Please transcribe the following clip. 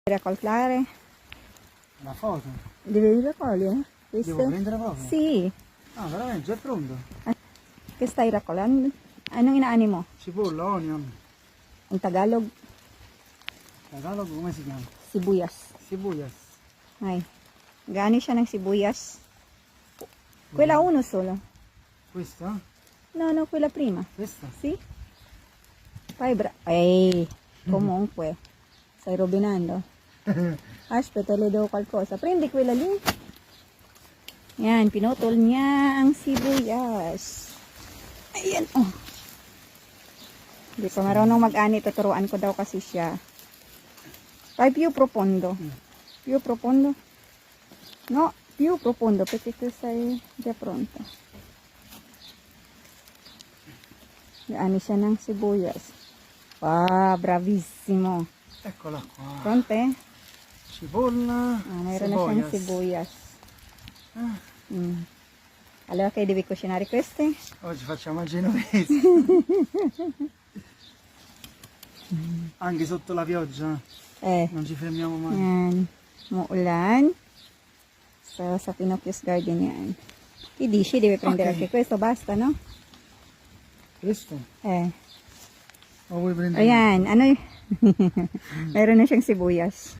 Raccoltare? La foto? Devi raccogliere? Devo Questo? prendere proprio? Sì. Ah, veramente, già è pronto? Che stai raccogliendo? Anong inaani mo? Cipolla, onion. In Tagalog, Tagalog, come si chiama? sibuyas. Sibuyas. Ay. Gani siya ng sibuyas? Quella uno solo. Questa? No, quella prima. Questa? Sì? Fai Ehi, comunque. Stai rovinando? Aspetta, le do qualcosa. Prendi quella lì. Yan, pinutol niya ang sibuyas. Ayan, oh. Hindi pa marunong mag-ani. Tuturuan ko daw kasi siya. Fai più profondo. Più profondo. No, più profondo perché tu sei già pronto. Ani siya ng sibuyas. Wow, bravissimo. Eccola qua. Pronte? Cipolla, Mayroon na siyang sibuyas. Ah, Allora che devi cucinare queste? oggi facciamo a genovese. Anche sotto la pioggia non ci fermiamo mai. Yan. Muulan. So, sa Pinocchio's Garden yan. I dici deve prendere anche questo, basta, no? Questo? Eh. O vuoi prendere? Ayan, ano Mayroon na siyang sibuyas.